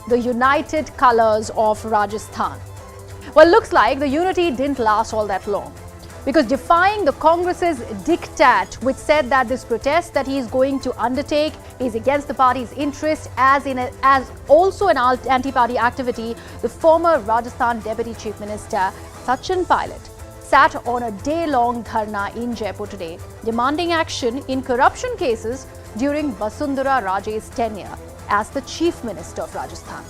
the united colours of Rajasthan. Well, looks like the unity didn't last all that long, because defying the Congress's diktat, which said that this protest that he is going to undertake is against the party's interest as also an anti-party activity, the former Rajasthan Deputy Chief Minister Sachin Pilot sat on a day-long dharna in Jaipur today, demanding action in corruption cases during Vasundhara Raje's tenure as the Chief Minister of Rajasthan.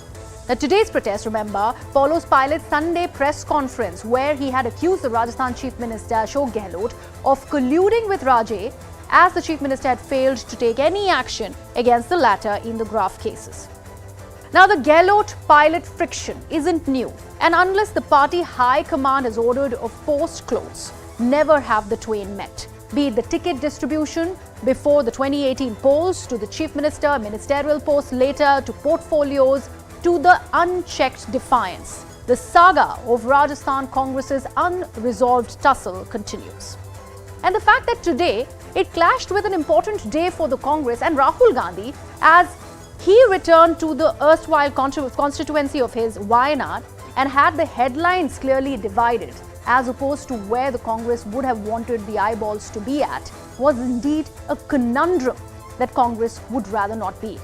Now, today's protest, remember, follows Pilot's Sunday press conference where he had accused the Rajasthan Chief Minister Ashok Gehlot of colluding with Raje as the Chief Minister had failed to take any action against the latter in the graft cases. Now, the Gehlot-Pilot friction isn't new, and unless the party high command has ordered a forced close, never have the twain met. Be it the ticket distribution before the 2018 polls, to the Chief Minister, ministerial posts later, to portfolios, to the unchecked defiance. The saga of Rajasthan Congress's unresolved tussle continues. And the fact that today it clashed with an important day for the Congress and Rahul Gandhi as he returned to the erstwhile constituency of his Wayanad and had the headlines clearly divided as opposed to where the Congress would have wanted the eyeballs to be at, was indeed a conundrum that Congress would rather not be.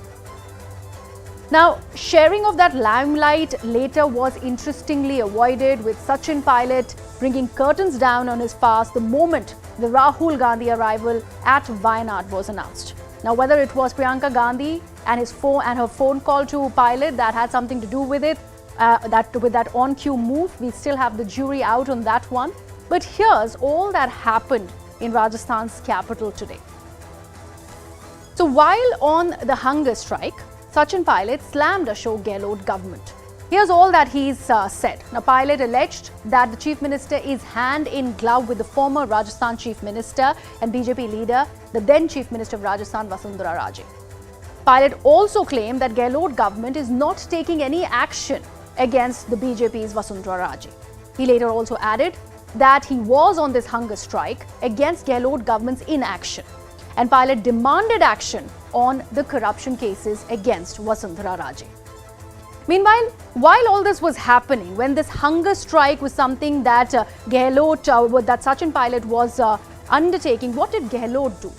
Now, sharing of that limelight later was interestingly avoided, with Sachin Pilot bringing curtains down on his past the moment the Rahul Gandhi arrival at Wayanad was announced. Now, whether it was Priyanka Gandhi and her phone call to Pilot that had something to do with it, with that on-cue move, we still have the jury out on that one. But here's all that happened in Rajasthan's capital today. So, while on the hunger strike, Sachin Pilot slammed Ashok Gehlot government. Here's all that he's said. Now, Pilot alleged that the Chief Minister is hand in glove with the former Rajasthan Chief Minister and BJP leader, the then Chief Minister of Rajasthan, Vasundhara Raje. Pilot also claimed that Gehlot government is not taking any action against the BJP's Vasundhara Raje. He later also added that he was on this hunger strike against Gehlot government's inaction, and Pilot demanded action on the corruption cases against Vasundhara Raje. Meanwhile, while all this was happening, when this hunger strike was something that that Sachin Pilot was undertaking, what did Gehlot do?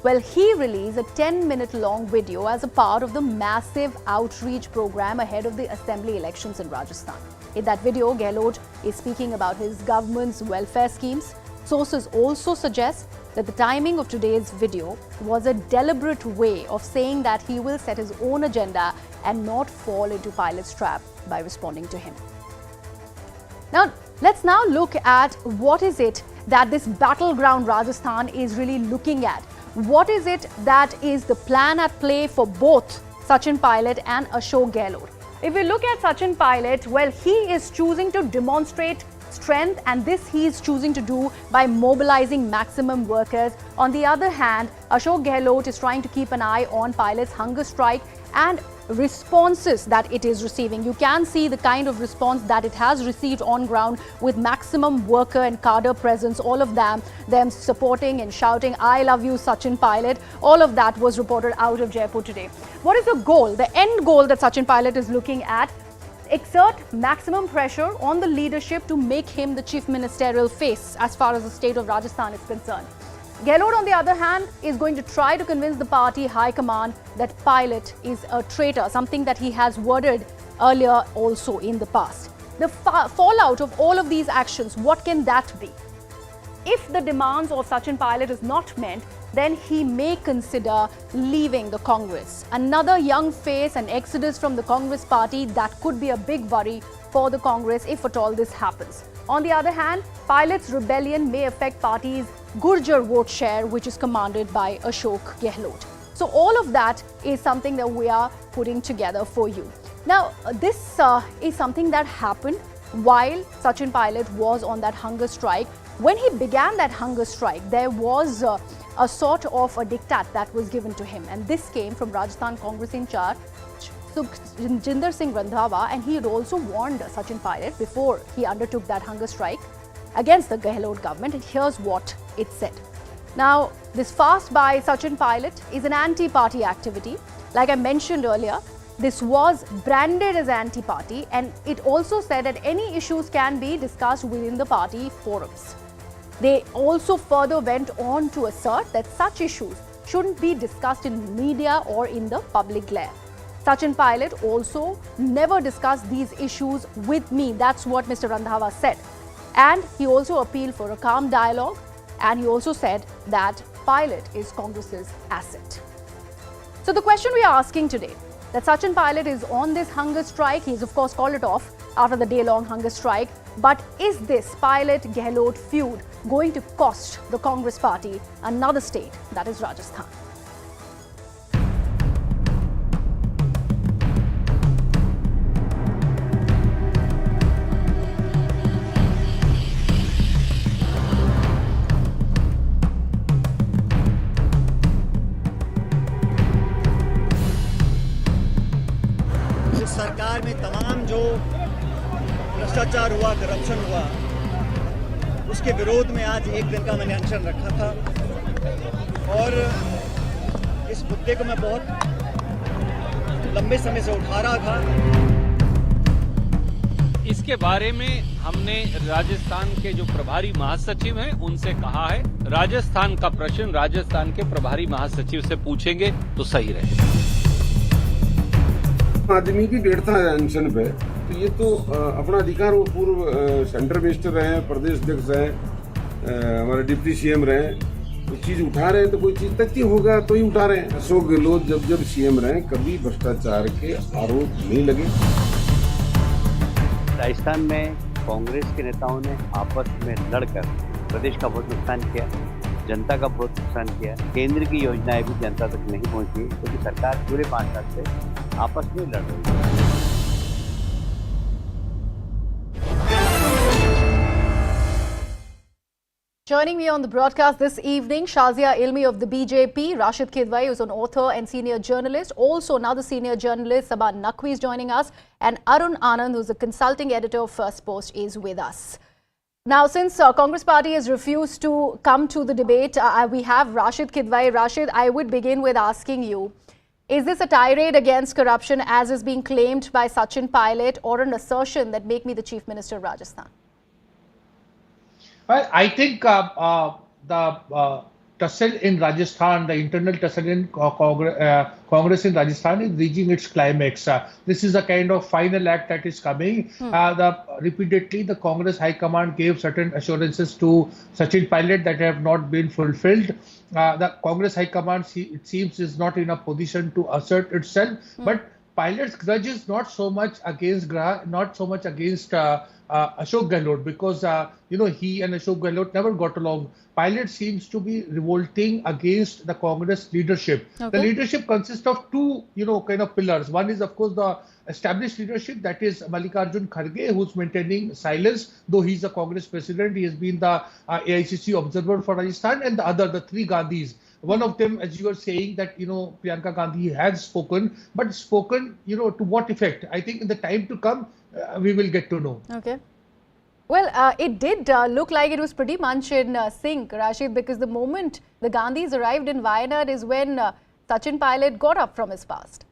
Well, he released a 10-minute long video as a part of the massive outreach program ahead of the assembly elections in Rajasthan. In that video, Gehlot is speaking about his government's welfare schemes. Sources also suggest that the timing of today's video was a deliberate way of saying that he will set his own agenda and not fall into Pilot's trap by responding to him. Now, let's now look at what is it that this battleground Rajasthan is really looking at. What is it that is the plan at play for both Sachin Pilot and Ashok Gehlot? If you look at Sachin Pilot, well, he is choosing to demonstrate strength, and this he is choosing to do by mobilizing maximum workers. On the other hand, Ashok Gehlot is trying to keep an eye on Pilot's hunger strike and responses that it is receiving. You can see the kind of response that it has received on ground, with maximum worker and cadre presence, all of them supporting and shouting, "I love you, Sachin Pilot." All of that was reported out of Jaipur today. What is the goal, the end goal that Sachin Pilot is looking at? Exert maximum pressure on the leadership to make him the chief ministerial face as far as the state of Rajasthan is concerned. Gehlot, on the other hand, is going to try to convince the party high command that Pilot is a traitor, something that he has worded earlier also in the past. The fallout of all of these actions, what can that be? If the demands of Sachin Pilot is not met, then he may consider leaving the Congress. Another young face, an exodus from the Congress party, that could be a big worry for the Congress if at all this happens. On the other hand, Pilot's rebellion may affect party's Gurjar vote share, which is commanded by Ashok Gehlot. So all of that is something that we are putting together for you. Now, this is something that happened while Sachin Pilot was on that hunger strike. When he began that hunger strike, there was a sort of a diktat that was given to him, and this came from Rajasthan Congress in charge, Jinder Singh Randhawa, and he had also warned Sachin Pilot before he undertook that hunger strike against the Gehlot government, and here's what it said. Now, this fast by Sachin Pilot is an anti-party activity. Like I mentioned earlier, This was branded as anti-party, and it also said that any issues can be discussed within the party forums. They also further went on to assert that such issues shouldn't be discussed in media or in the public glare. Sachin Pilot also never discussed these issues with me. That's what Mr. Randhawa said. And he also appealed for a calm dialogue, and he also said that Pilot is Congress's asset. So the question we are asking today, that Sachin Pilot is on this hunger strike. He's of course called it off after the day-long hunger strike. But is this Pilot-Gehlot feud going to cost the Congress party another state, that is Rajasthan? सरकार में तमाम जो भ्रष्टाचार हुआ, corruption हुआ, उसके विरोध में आज एक दिन का मैंने अनशन रखा था और इस मुद्दे को मैं बहुत लंबे समय से उठा रहा था। इसके बारे में हमने राजस्थान के जो प्रभारी महासचिव हैं उनसे कहा है, राजस्थान का प्रश्न राजस्थान के प्रभारी महासचिव से पूछेंगे तो सही रहेगा। आदमी की डेढ़ता है अनशन पे, तो ये तो अपना अधिकार, वो पूर्व सेंटर मिनिस्टर रहे, प्रदेश अध्यक्ष रहे, हमारे डिप्टी सीएम रहे, तो चीज उठा रहे हैं तो कोई चीज तथ्य होगा तो ही उठा रहे हैं। अशोक गहलोत जब सीएम रहे कभी भ्रष्टाचार के आरोप नहीं लगे। राजस्थान में कांग्रेस के नेताओं ने आपस में लड़कर प्रदेश का बहुत नुकसान किया, जनता का बहुत नुकसान किया। केंद्र की योजनाएं भी जनता तक नहीं पहुंची क्योंकि सरकार पूरे 5 साल से आपस में लड़ रही है। Joining me on the broadcast this evening, Shazia Ilmi of the BJP, Rashid Kidwai, who's an author and senior journalist. Also, another senior journalist, Sabah Naqvi, is joining us. And Arun Anand, who's the consulting editor of First Post, is with us. Now, since Congress party has refused to come to the debate, we have Rashid Kidwai. Rashid, I would begin with asking you, is this a tirade against corruption as is being claimed by Sachin Pilot, or an assertion that make me the Chief Minister of Rajasthan? Well, I think the tussle in Rajasthan, the internal tussle in Congress in Rajasthan is reaching its climax. This is a kind of final act that is coming. Repeatedly, the Congress High Command gave certain assurances to Sachin Pilot that have not been fulfilled. The Congress High Command, it seems, is not in a position to assert itself. But Pilot's grudge is not so much against Ashok Gehlot, because he and Ashok Gehlot never got along. Pilot seems to be revolting against the Congress leadership. Okay. The leadership consists of two kind of pillars. One is of course the established leadership, that is Mallikarjun Kharge, who's maintaining silence, though he's a Congress president. He has been the AICC observer for Rajasthan. And the other, the three Gandhis. One of them, as you were saying, that Priyanka Gandhi has spoken, but spoken to what effect? I think in the time to come we will get to know. Okay. Well, it did look like it was pretty much in sync, Rashid, because the moment the Gandhis arrived in Wayanad is when Sachin Pilot got up from his past.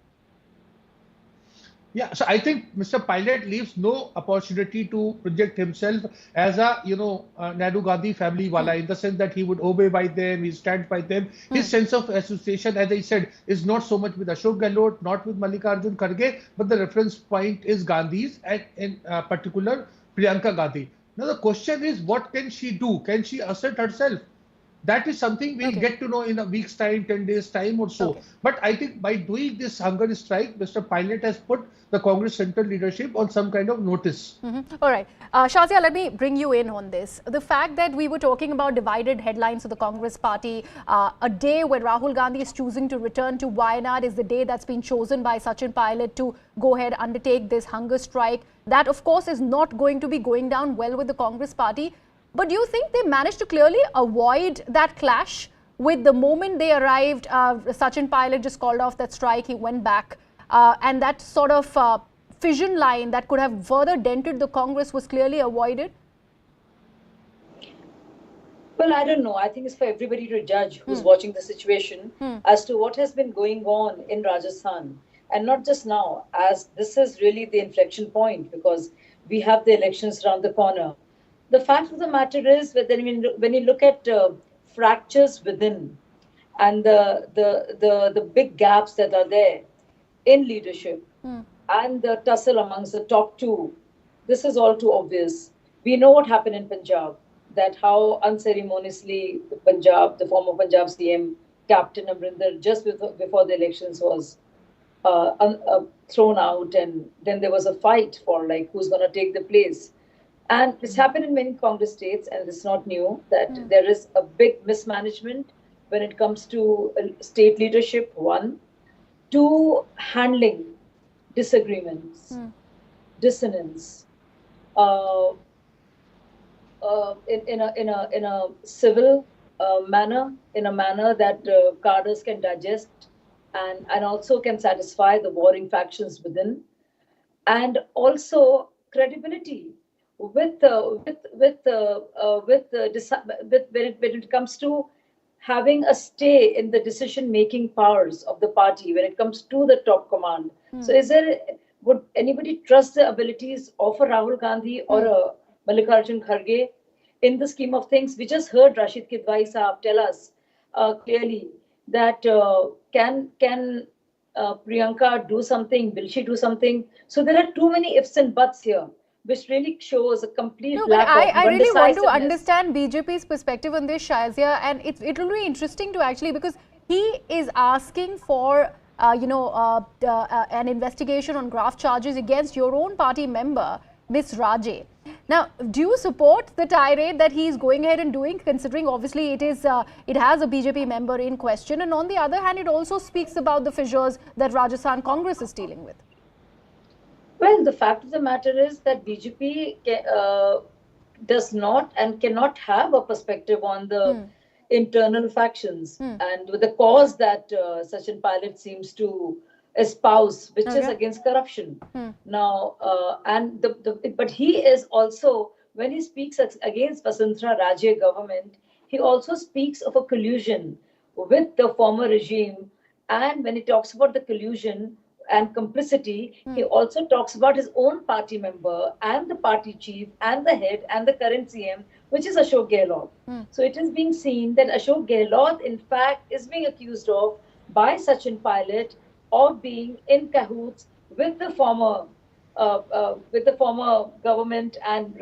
Yeah, so I think Mr. Pilot leaves no opportunity to project himself as a, Nehru Gandhi family wala, in the sense that he would obey by them, he stands by them. His sense of association, as I said, is not so much with Ashok Gehlot, not with Mallikarjun Kharge, but the reference point is Gandhis, and in particular Priyanka Gandhi. Now the question is, what can she do? Can she assert herself? That is something we'll get to know in a week's time, 10 days time or so. Okay. But I think by doing this hunger strike, Mr. Pilot has put the Congress central leadership on some kind of notice. All right. Shazia, let me bring you in on this. The fact that we were talking about divided headlines of the Congress party, a day when Rahul Gandhi is choosing to return to Wayanad is the day that's been chosen by Sachin Pilot to go ahead, undertake this hunger strike. That, of course, is not going to be going down well with the Congress party. But do you think they managed to clearly avoid that clash? With the moment they arrived, Sachin Pilot just called off that strike, he went back. And that sort of fission line that could have further dented the Congress was clearly avoided? Well, I don't know. I think it's for everybody to judge who's watching the situation as to what has been going on in Rajasthan. and not just now, as this is really the inflection point because we have the elections around the corner. The fact of the matter is that when you look at fractures within and the big gaps that are there in leadership and the tussle amongst the top two, this is all too obvious. We know what happened in Punjab, that how unceremoniously the former Punjab CM, Captain Amrinder, just before the elections was thrown out, and then there was a fight for like who's going to take the place. And it's happened in many Congress states, and it's not new that there is a big mismanagement when it comes to state leadership. One, two, handling disagreements, dissonance, in a civil manner, in a manner that cadres can digest and also can satisfy the warring factions within, and also credibility when it comes to having a stay in the decision-making powers of the party when it comes to the top command. So, would anybody trust the abilities of a Rahul Gandhi or a Mallikarjun Kharge in the scheme of things? We just heard Rashid Kidwai Saab tell us clearly that can Priyanka do something? Will she do something? So there are too many ifs and buts here, which really shows a complete lack of I really want to undecisiveness. understand BJP's perspective on this, Shazia, and it will be interesting to actually, because he is asking for an investigation on graft charges against your own party member, Miss Raje. Now, do you support the tirade that he is going ahead and doing, considering obviously it has a BJP member in question, and on the other hand, it also speaks about the fissures that Rajasthan Congress is dealing with? Well, the fact of the matter is that BJP does not and cannot have a perspective on the internal factions and with the cause that Sachin Pilot seems to espouse, which is against corruption. Now, but he is also, when he speaks against Vasundhara Raje government, he also speaks of a collusion with the former regime. And when he talks about the collusion and complicity, he also talks about his own party member and the party chief and the head and the current CM, which is Ashok Gehlot. So it is being seen that Ashok Gehlot, in fact, is being accused of by Sachin Pilot of being in cahoots with the former government and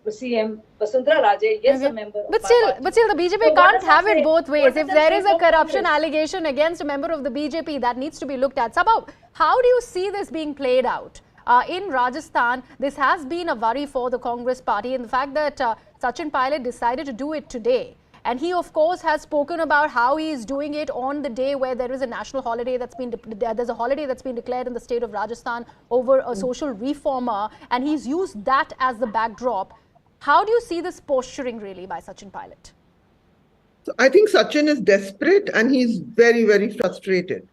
CM Vasundhara Raje. Yes, a member. But still, the BJP can't have it both ways. If there is a corruption allegation against a member of the BJP, that needs to be looked at. Sabha, how do you see this being played out? In Rajasthan, this has been a worry for the Congress party, and the fact that Sachin Pilot decided to do it today. And he, of course, has spoken about how he is doing it on the day where there is a national holiday that's been there's a holiday that's been declared in the state of Rajasthan over a social reformer, and he's used that as the backdrop. How do you see this posturing really by Sachin Pilot? So I think Sachin is desperate and he's very, very frustrated.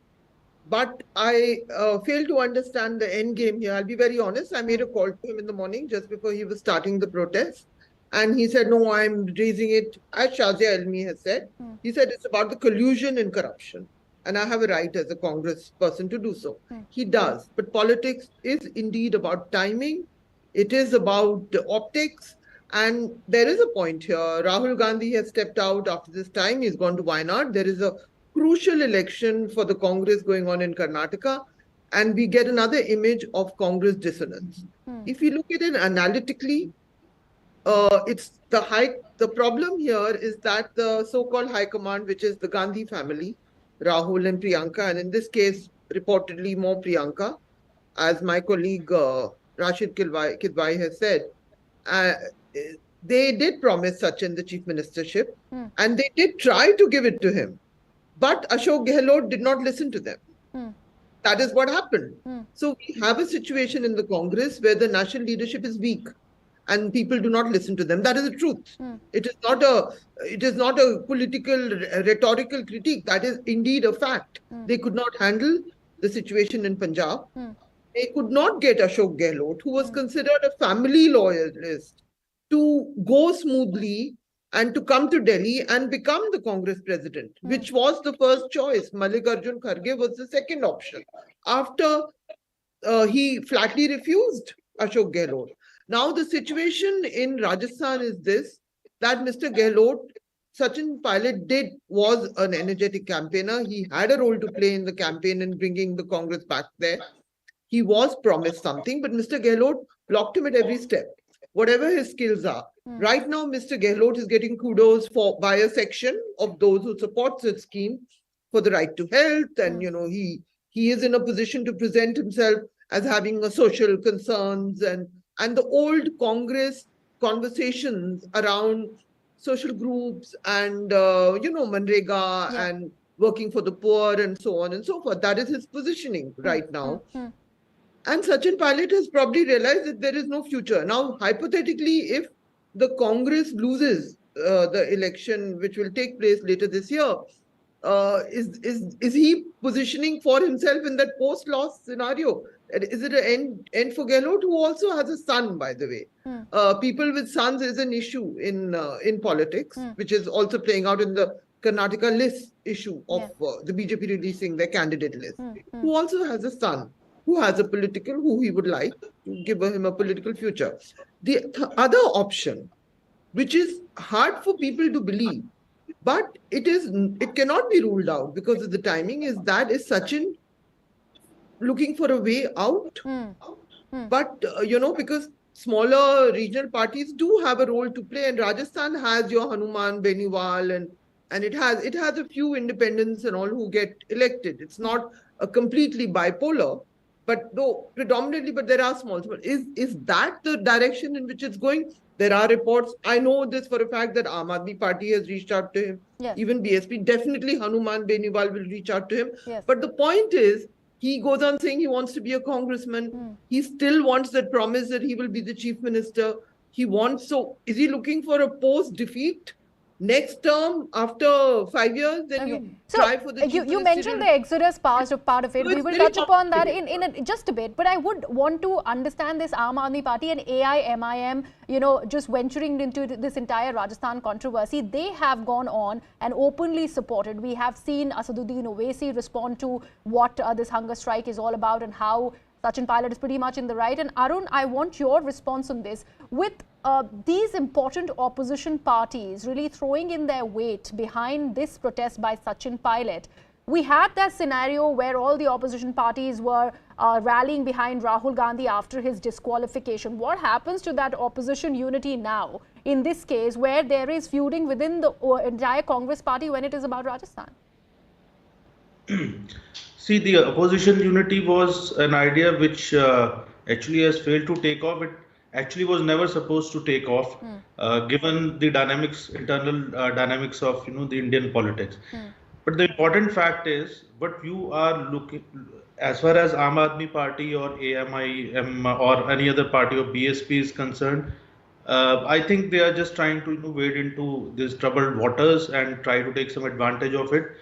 But I fail to understand the end game here. I'll be very honest. I made a call to him in the morning just before he was starting the protest. And he said, no, I'm raising it, as Shazia Elmi has said. He said it's about the collusion and corruption. And I have a right as a Congress person to do so. He does. But politics is indeed about timing. It is about optics. And there is a point here. Rahul Gandhi has stepped out after this time. He's gone to Wayanad. There is a crucial election for the Congress going on in Karnataka. And we get another image of Congress dissonance. If you look at it analytically, the problem here is that the so-called high command, which is the Gandhi family, Rahul and Priyanka, and in this case, reportedly more Priyanka, as my colleague Rashid Kidwai has said, they did promise Sachin the chief ministership, and they did try to give it to him. But Ashok Gehlot did not listen to them. That is what happened. So we have a situation in the Congress where the national leadership is weak. And people do not listen to them. That is the truth. It is not a political rhetorical critique. That is indeed a fact. They could not handle the situation in Punjab. They could not get Ashok Gehlot, who was considered a family loyalist, to go smoothly and to come to Delhi and become the Congress president, which was the first choice. Mallikarjun Kharge was the second option after he flatly refused Ashok Gehlot. Now the situation in Rajasthan is this, that Mr. Gehlot, Sachin Pilot was an energetic campaigner. He had a role to play in the campaign in bringing the Congress back there. He was promised something, but Mr. Gehlot blocked him at every step, whatever his skills are. Right now, Mr. Gehlot is getting kudos by a section of those who support this scheme for the right to health. And, he is in a position to present himself as having a social concerns and the old Congress conversations around social groups and, Manrega and working for the poor and so on and so forth. That is his positioning right now. And Sachin Pilot has probably realized that there is no future. Now, hypothetically, if the Congress loses the election, which will take place later this year, is he positioning for himself in that post-loss scenario? Is it an end for Gehlot, who also has a son, by the way? People with sons is an issue in politics, which is also playing out in the Karnataka list issue of the BJP releasing their candidate list, who also has a son, who has a who he would like to give him a political future. The other option, which is hard for people to believe, but it cannot be ruled out because of the timing, is Sachin looking for a way out. But, because smaller regional parties do have a role to play, and Rajasthan has your Hanuman Beniwal and it has a few independents and all who get elected. It's not a completely bipolar, but though predominantly, but there are small. Is that the direction in which it's going? There are reports. I know this for a fact that Aam Aadmi Party has reached out to him. Even BSP, definitely Hanuman Beniwal will reach out to him. But the point is, he goes on saying he wants to be a congressman. He still wants that promise that he will be the chief minister. So is he looking for a post-defeat next term after 5 years? Then you try for the you mentioned the exodus part of it. We will touch upon that in just a bit. But I would want to understand this Aam Aadmi Party and AIMIM, just venturing into this entire Rajasthan controversy. They have gone on and openly supported. We have seen Asaduddin Owaisi respond to what this hunger strike is all about and how Sachin Pilot is pretty much in the right. And Arun, I want your response on this. With these important opposition parties really throwing in their weight behind this protest by Sachin Pilot, we had that scenario where all the opposition parties were rallying behind Rahul Gandhi after his disqualification. What happens to that opposition unity now, in this case, where there is feuding within the entire Congress party when it is about Rajasthan? See, the opposition unity was an idea which actually has failed to take off. It actually was never supposed to take off, given the internal dynamics of the Indian politics. But the important fact is, what you are looking, as far as Aam Aadmi Party or AIMIM or any other party or BSP is concerned, I think they are just trying to wade into these troubled waters and try to take some advantage of it.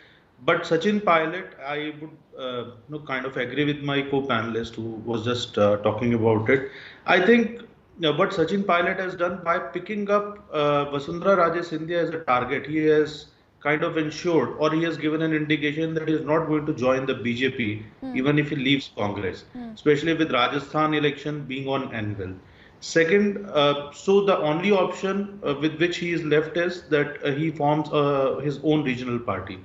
But Sachin Pilot, I would kind of agree with my co-panelist who was just talking about it. I think what Sachin Pilot has done by picking up Vasundhara Raje Scindia as a target, he has kind of ensured, or he has given an indication that he is not going to join the BJP even if he leaves Congress, especially with Rajasthan election being on anvil. Second, so the only option with which he is left is that he forms his own regional party.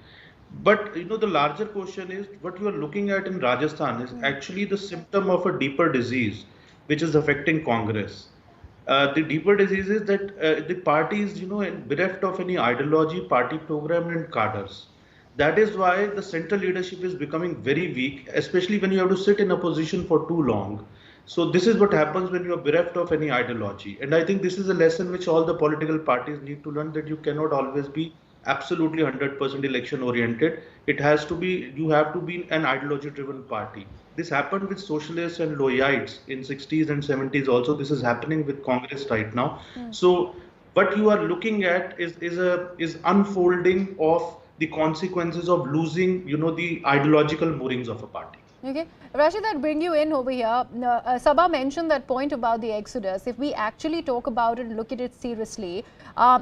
But the larger question is, what you are looking at in Rajasthan is actually the symptom of a deeper disease which is affecting Congress. The deeper disease is that the party is bereft of any ideology, party program and cadres. That is why the central leadership is becoming very weak, especially when you have to sit in a position for too long. So this is what happens when you are bereft of any ideology. And I think this is a lesson which all the political parties need to learn, that you cannot always be absolutely 100% election oriented. You have to be an ideology driven party. This happened with socialists and Loyites in 60s and 70s also. This is happening with Congress right now. So what you are looking at is unfolding of the consequences of losing the ideological moorings of a party. Okay, Rashid, I'd bring you in over here. Sabha mentioned that point about the exodus. If we actually talk about it and look at it seriously,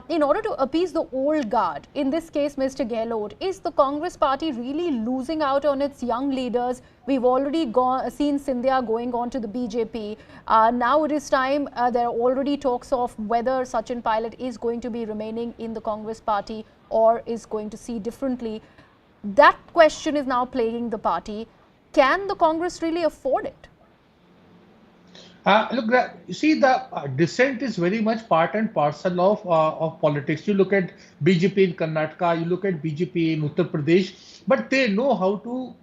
in order to appease the old guard, in this case, Mr. Gehlot, is the Congress party really losing out on its young leaders? We've already seen Scindia going on to the BJP. Now it is time. There are already talks of whether Sachin Pilot is going to be remaining in the Congress party or is going to see differently. That question is now plaguing the party. Can the Congress really afford it? Look, you see, the dissent is very much part and parcel of politics. You look at BJP in Karnataka, you look at BJP in Uttar Pradesh, but they know how to,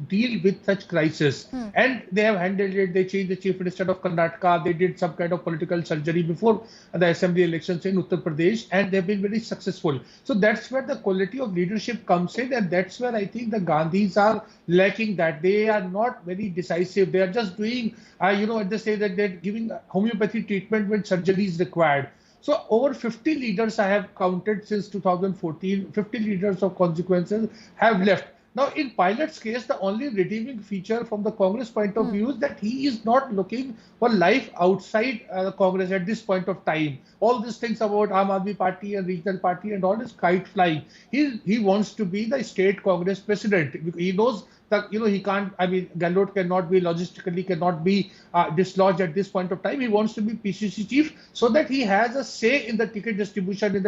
deal with such crisis. And they have handled it. They changed the chief minister of Karnataka. They did some kind of political surgery before the assembly elections in Uttar Pradesh, and they've been very successful. So that's where the quality of leadership comes in, and that's where I think the Gandhis are lacking that. They are not very decisive. They are just doing, they say that they're giving homeopathy treatment when surgery is required. So over 50 leaders I have counted since 2014, 50 leaders of consequences have left. Now, in Pilot's case, the only redeeming feature from the Congress point of view is that he is not looking for life outside the Congress at this point of time. All these things about Aam Aadmi Party and regional party and all is kite flying. He wants to be the state Congress president. He knows that, he can't, Gehlot cannot be, logistically cannot be dislodged at this point of time. He wants to be PCC chief so that he has a say in the ticket distribution, in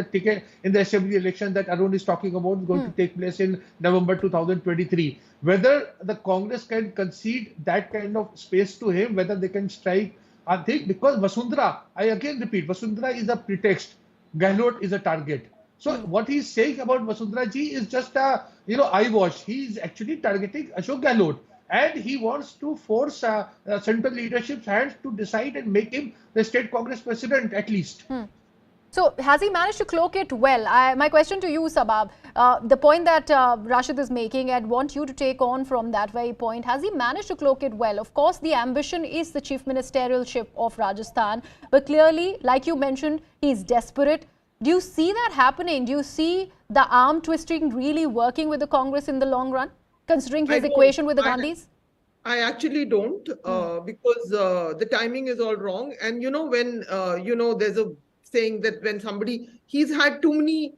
the assembly election that Arun is talking about is going to take place in November 2023. Whether the Congress can concede that kind of space to him, whether they can strike, I think, because Vasundhara, I again repeat, Vasundhara is a pretext. Gehlot is a target. So what he's saying about Vasundhara ji is just a, eyewash. He is actually targeting Ashok Gehlot, and he wants to force central leadership's hands to decide and make him the state Congress president at least. So has he managed to cloak it well? My question to you, Sabab, the point that Rashid is making, I'd want you to take on from that very point. Has he managed to cloak it well? Of course, the ambition is the chief ministerialship of Rajasthan, but clearly, like you mentioned, he's desperate. Do you see that happening? Do you see the arm twisting really working with the Congress in the long run, considering his equation with the Gandhis? I actually don't, because the timing is all wrong. And, when, there's a saying that when he's had too many,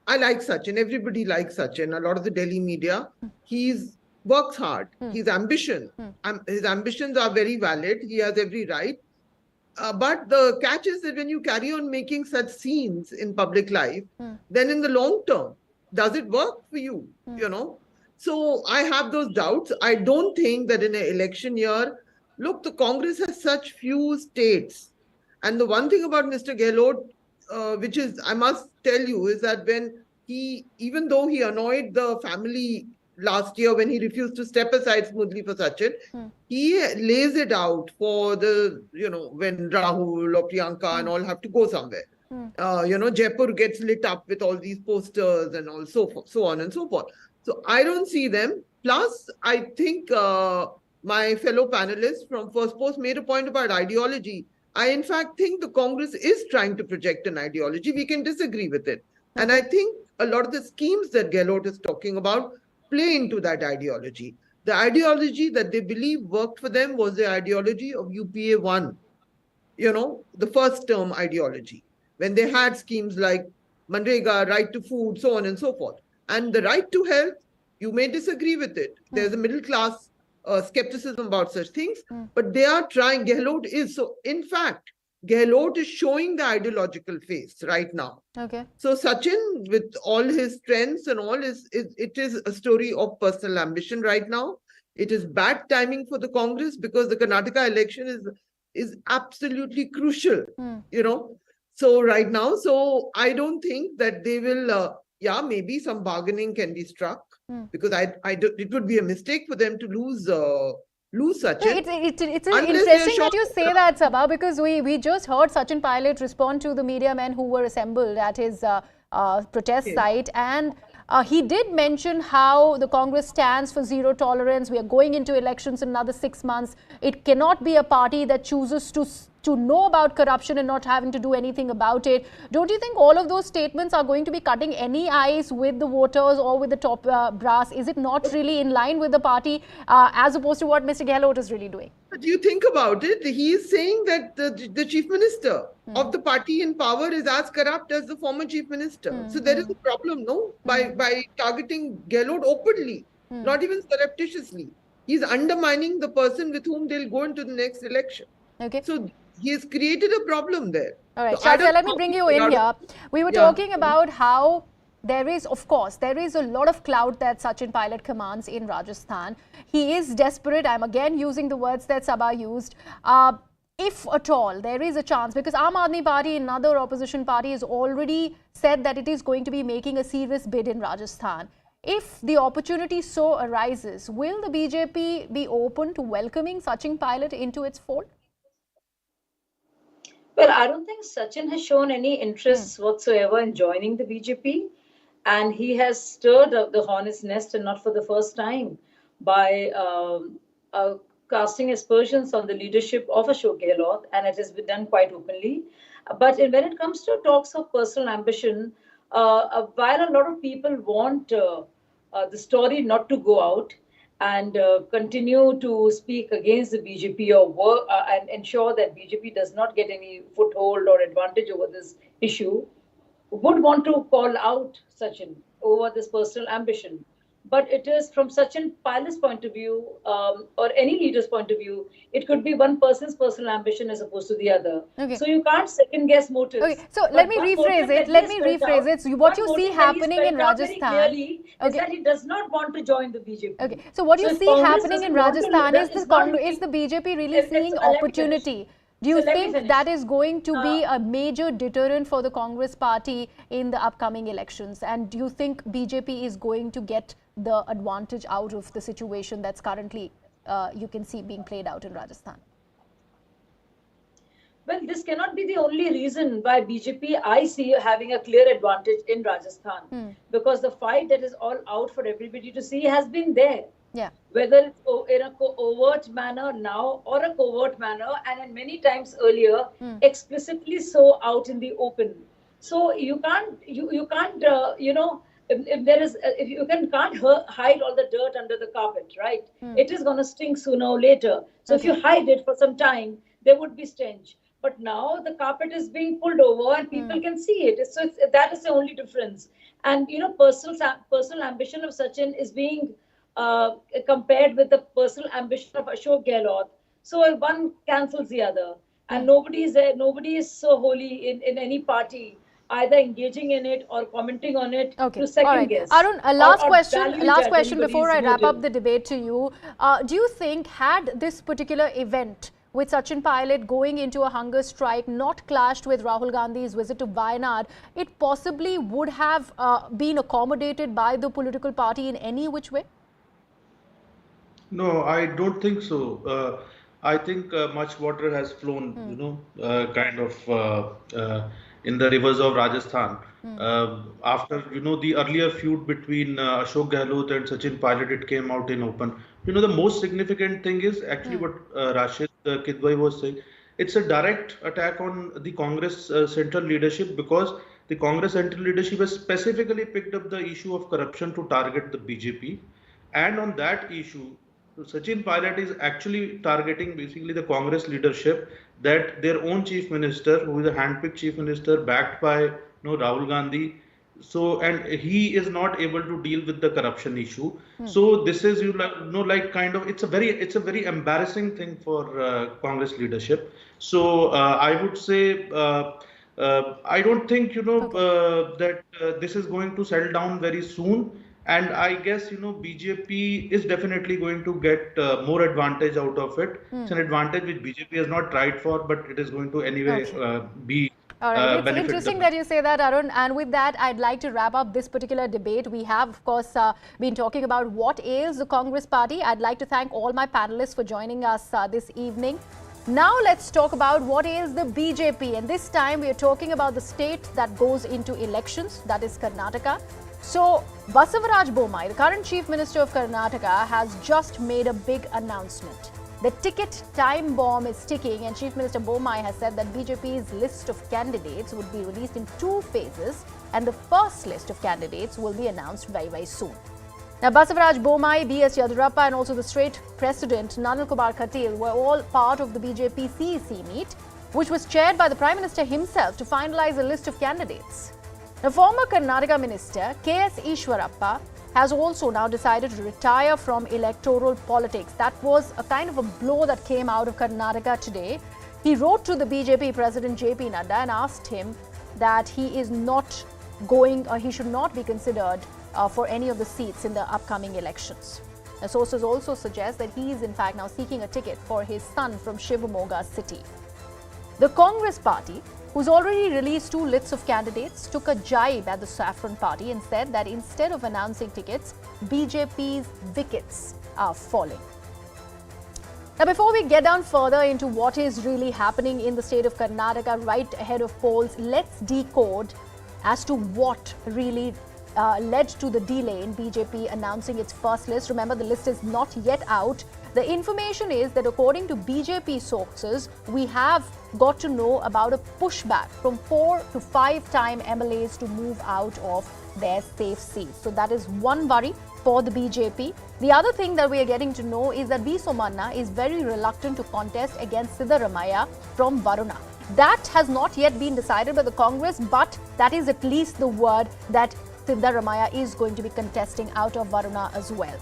I like Sachin, everybody likes Sachin, a lot of the Delhi media, he's works hard, his ambitions are very valid, he has every right. But the catch is that when you carry on making such scenes in public life, then in the long term, does it work for you? So I have those doubts. I don't think that in an election year, look, the Congress has such few states. And the one thing about Mr. Gehlot, which is, I must tell you, is that when even though he annoyed the family last year when he refused to step aside smoothly for Sachin, he lays it out for the, when Rahul or Priyanka and all have to go somewhere. Jaipur gets lit up with all these posters and all so on and so forth. So I don't see them. Plus, I think my fellow panelists from First Post made a point about ideology. I, in fact, think the Congress is trying to project an ideology. We can disagree with it. And I think a lot of the schemes that Gehlot is talking about play into that ideology. The ideology that they believe worked for them was the ideology of UPA 1, the first term ideology, when they had schemes like Manrega, right to food, so on and so forth. And the right to health, you may disagree with it. There's a middle class skepticism about such things, but they are trying. Gehlot is. So, in fact, Gehlot is showing the ideological face right now. Okay. So Sachin, with all his strengths and all, it is a story of personal ambition right now. It is bad timing for the Congress because the Karnataka election is absolutely crucial, So right now, so I don't think that they will, maybe some bargaining can be struck because it would be a mistake for them to lose Sachin. It's interesting that you say that, Sabha, because we just heard Sachin Pilot respond to the media men who were assembled at his protest site, and he did mention how the Congress stands for zero tolerance. We are going into elections in another 6 months. It cannot be a party that chooses to to know about corruption and not having to do anything about it. Don't you think all of those statements are going to be cutting any ice with the voters or with the top brass? Is it not really in line with the party as opposed to what Mr. Gehlot is really doing? But you think about it, he is saying that the chief minister of the party in power is as corrupt as the former chief minister. So there is a problem, no? By targeting Gehlot openly, not even surreptitiously. He's undermining the person with whom they'll go into the next election. Okay. So he has created a problem there. All right, So Shazia, let me bring you in here. We were talking about how there is, of course, there is a lot of clout that Sachin Pilot commands in Rajasthan. He is desperate. I'm again using the words that Sabha used. If at all there is a chance, because Aam Aadmi Party, another opposition party, has already said that it is going to be making a serious bid in Rajasthan. If the opportunity so arises, will the BJP be open to welcoming Sachin Pilot into its fold? Well, I don't think Sachin has shown any interest whatsoever in joining the BJP. And he has stirred up the hornet's nest, and not for the first time, by casting aspersions on the leadership of Ashok Gehlot, and it has been done quite openly. But when it comes to talks of personal ambition, while a lot of people want the story not to go out and continue to speak against the BJP or work and ensure that BJP does not get any foothold or advantage over this issue, would want to call out Sachin over this personal ambition. But it is from Sachin Pilot's point of view, or any leader's point of view, it could be one person's personal ambition as opposed to the other. Okay. So you can't second guess motives. Okay, so let me rephrase it. So what you see happening in Rajasthan is that he does not want to join the BJP. Okay, so what you see happening in Rajasthan is the BJP really seeing opportunity. Do you think that is going to be a major deterrent for the Congress party in the upcoming elections? And do you think BJP is going to get the advantage out of the situation that's currently, you can see, being played out in Rajasthan? Well, this cannot be the only reason why BJP, I see, having a clear advantage in Rajasthan. Because the fight that is all out for everybody to see has been there. Yeah. Whether it's in a overt manner now or a covert manner, and in many times earlier, explicitly so out in the open. So you can't, if you can't hide all the dirt under the carpet, right? It is going to stink sooner or later. So if you hide it for some time, there would be stench. But now the carpet is being pulled over and people can see it. So that is the only difference. And personal ambition of Sachin is being compared with the personal ambition of Ashok Gehlot. So one cancels the other. And nobody is so holy in any party, either engaging in it or commenting on it to second guess. Arun, last question before I wrap up the debate to you. Do you think, had this particular event with Sachin Pilot going into a hunger strike not clashed with Rahul Gandhi's visit to Wayanad, it possibly would have been accommodated by the political party in any which way? No, I don't think so. I think much water has flown, in the rivers of Rajasthan. After, the earlier feud between Ashok Gehlot and Sachin Pilot, it came out in open. The most significant thing is actually what Rashid Kidwai was saying. It's a direct attack on the Congress central leadership, because the Congress central leadership has specifically picked up the issue of corruption to target the BJP. And on that issue, Sachin Pilot is actually targeting basically the Congress leadership, that their own chief minister, who is a handpicked chief minister backed by Rahul Gandhi, and he is not able to deal with the corruption issue. So this is it's a very embarrassing thing for Congress leadership. So I would say I don't think that this is going to settle down very soon. And I guess, BJP is definitely going to get more advantage out of it. It's an advantage which BJP has not tried for, but it is going to anyway be all right. It's interesting that you say that, Arun. And with that, I'd like to wrap up this particular debate. We have, of course, been talking about what ails the Congress party. I'd like to thank all my panelists for joining us this evening. Now let's talk about what ails the BJP. And this time we are talking about the state that goes into elections, that is Karnataka. So, Vasundhara Raje, the current Chief Minister of Karnataka, has just made a big announcement. The ticket time bomb is ticking, and Chief Minister Bomai has said that BJP's list of candidates would be released in 2 phases, and the first list of candidates will be announced very, very soon. Now, Basavaraj Bomai, B.S. Yadurappa and also the state president Nanal Kumar Khatil were all part of the BJP CEC meet, which was chaired by the Prime Minister himself to finalize a list of candidates. The former Karnataka minister K.S. Ishwarappa has also now decided to retire from electoral politics. That was a kind of a blow that came out of Karnataka today. He wrote to the BJP president J.P. Nadda and asked him that he is not going, or he should not be considered for any of the seats in the upcoming elections. The sources also suggest that he is in fact now seeking a ticket for his son from Shivamogga city. The Congress party, who's already released 2 lists of candidates, took a jibe at the Saffron party and said that instead of announcing tickets, BJP's wickets are falling. Now, before we get down further into what is really happening in the state of Karnataka right ahead of polls, let's decode as to what really led to the delay in BJP announcing its first list. Remember, the list is not yet out. The information is that according to BJP sources, we have got to know about a pushback from 4 to 5 time MLAs to move out of their safe seats. So that is one worry for the BJP. The other thing that we are getting to know is that V. Somanna is very reluctant to contest against Siddaramaiah from Varuna. That has not yet been decided by the Congress, but that is at least the word that Siddaramaiah is going to be contesting out of Varuna as well.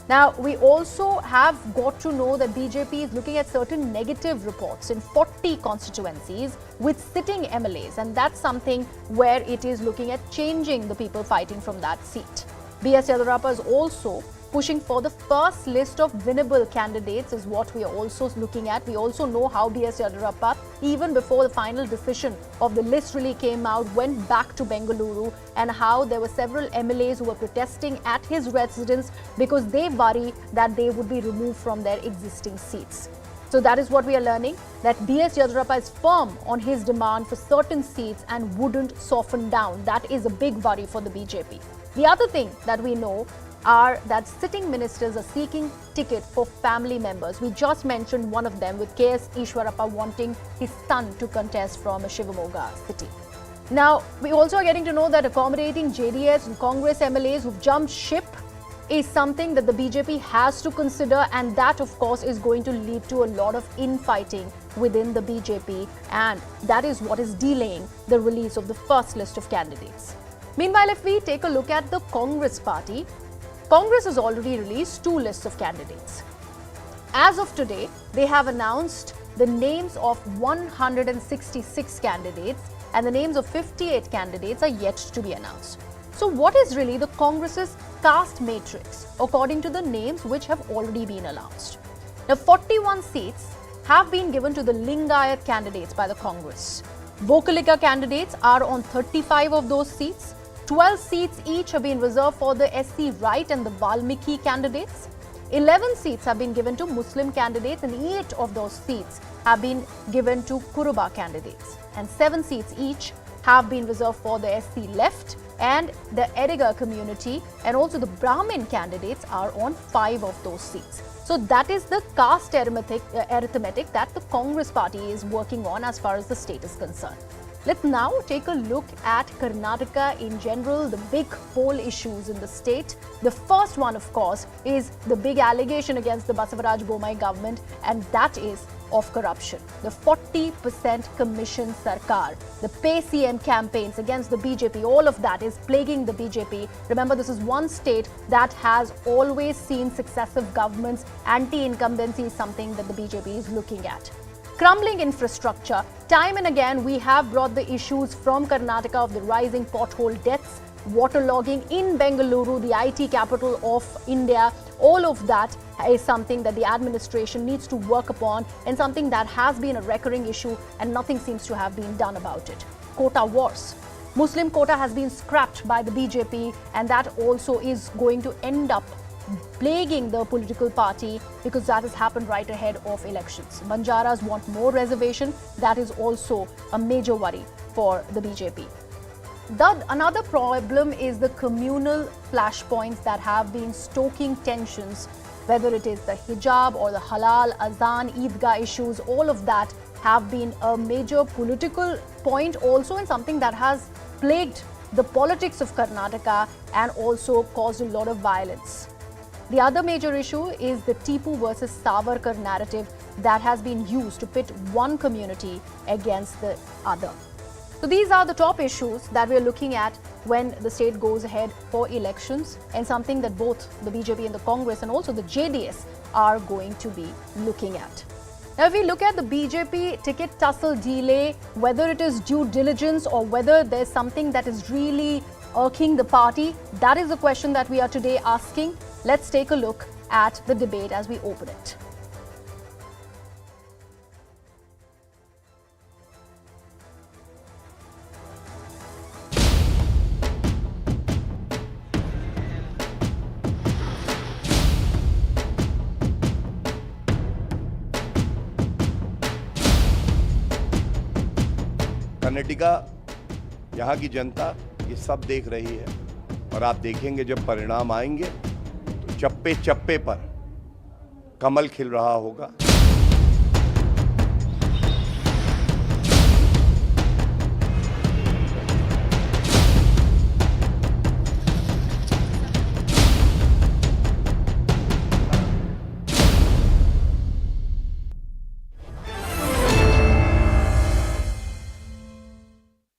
Now, we also have got to know that BJP is looking at certain negative reports in 40 constituencies with sitting MLAs, and that's something where it is looking at changing the people fighting from that seat. B.S. Yadurappa is also pushing for the first list of winnable candidates is what we are also looking at. We also know how B.S. Yadurappa, even before the final decision of the list really came out, went back to Bengaluru, and how there were several MLAs who were protesting at his residence because they worry that they would be removed from their existing seats. So that is what we are learning, that B.S. Yadurappa is firm on his demand for certain seats and wouldn't soften down. That is a big worry for the BJP. The other thing that we know are that sitting ministers are seeking ticket for family members. We just mentioned one of them with K.S. Ishwarappa wanting his son to contest from Shivamogga city. Now, we also are getting to know that accommodating JDS and Congress MLAs who've jumped ship is something that the BJP has to consider, and that of course is going to lead to a lot of infighting within the BJP, and that is what is delaying the release of the first list of candidates. Meanwhile, if we take a look at the Congress party, Congress has already released 2 lists of candidates. As of today, they have announced the names of 166 candidates, and the names of 58 candidates are yet to be announced. So what is really the Congress's caste matrix according to the names which have already been announced? Now, 41 seats have been given to the Lingayat candidates by the Congress. Vokalika candidates are on 35 of those seats. 12 seats each have been reserved for the SC Right and the Valmiki candidates. 11 seats have been given to Muslim candidates, and 8 of those seats have been given to Kuruba candidates. And 7 seats each have been reserved for the SC Left and the Ediga community, and also the Brahmin candidates are on 5 of those seats. So that is the caste arithmetic that the Congress party is working on as far as the state is concerned. Let's now take a look at Karnataka in general, the big poll issues in the state. The first one, of course, is the big allegation against the Basavaraj Bomai government, and that is of corruption. The 40% commission sarkar, the pay CM campaigns against the BJP, all of that is plaguing the BJP. Remember, this is one state that has always seen successive governments. Anti-incumbency is something that the BJP is looking at. Crumbling infrastructure. Time and again, we have brought the issues from Karnataka of the rising pothole deaths, waterlogging in Bengaluru, the IT capital of India. All of that is something that the administration needs to work upon, and something that has been a recurring issue and nothing seems to have been done about it. Quota wars. Muslim quota has been scrapped by the BJP, and that also is going to end up plaguing the political party because that has happened right ahead of elections. Banjaras want more reservation. That is also a major worry for the BJP. Another problem is the communal flashpoints that have been stoking tensions Whether it is the hijab or the halal, azan, Eidgah issues, all of that have been a major political point also, and something that has plagued the politics of Karnataka and also caused a lot of violence. The other major issue is the Tipu versus Savarkar narrative that has been used to pit one community against the other. So these are the top issues that we are looking at when the state goes ahead for elections, and something that both the BJP and the Congress and also the JDS are going to be looking at. Now, if we look at the BJP ticket tussle delay, whether it is due diligence or whether there's something that is really irking the party, that is the question that we are today asking. Let's take a look at the debate as we open it. Karnataka, यहाँ की जनता ये सब देख रही है और आप देखेंगे जब परिणाम आएंगे तो चप्पे चप्पे पर कमल खिल रहा होगा।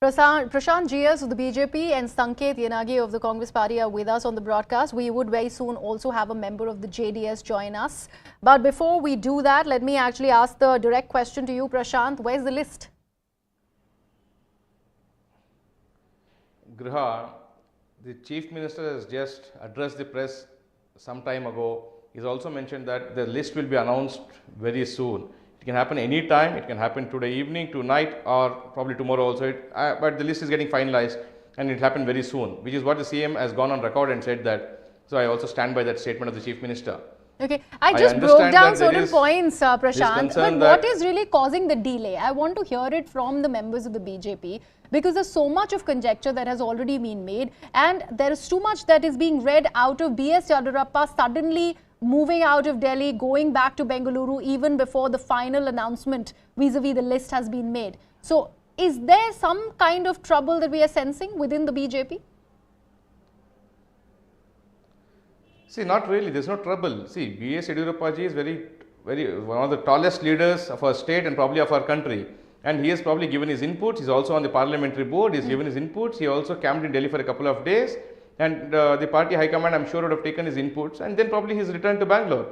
Prashant GS of the BJP and Sanket Yanagi of the Congress party are with us on the broadcast. We would very soon also have a member of the JDS join us. But before we do that, let me actually ask the direct question to you, Prashant. Where's the list? Griha, the Chief Minister has just addressed the press some time ago. He's also mentioned that the list will be announced very soon. It can happen any time. It can happen today evening, tonight, or probably tomorrow also. But the list is getting finalized and it will happen very soon, which is what the CM has gone on record and said that. So I also stand by that statement of the Chief Minister. Okay, I just broke down certain points, Prashant, but what is really causing the delay? I want to hear it from the members of the BJP, because there's so much of conjecture that has already been made, and there is too much that is being read out of B.S. Yadurappa suddenly moving out of Delhi, going back to Bengaluru even before the final announcement vis-a-vis the list has been made. So is there some kind of trouble that we are sensing within the BJP? See, not really. There's no trouble. See, B.S. Yadurappa ji is one of the tallest leaders of our state and probably of our country. And he has probably given his inputs. He's also on the parliamentary board. He's given his inputs. He also camped in Delhi for a couple of days. And the party high command, I'm sure, would have taken his inputs. And then probably he's returned to Bangalore.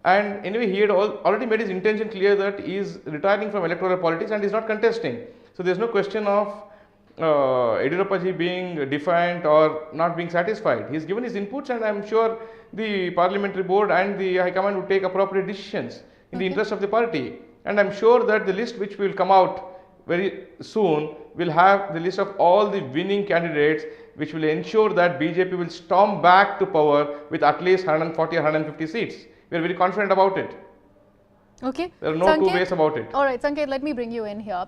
And anyway, he had already made his intention clear that he is retiring from electoral politics and is not contesting. So there's no question of Yadurappa ji being defiant or not being satisfied. He's given his inputs, and I'm sure the parliamentary board and the high command would take appropriate decisions in the interest of the party. And I'm sure that the list which will come out very soon will have the list of all the winning candidates, which will ensure that BJP will storm back to power with at least 140 or 150 seats. We are very confident about it. Okay. There are no two ways about it. All right, Sanket, let me bring you in here.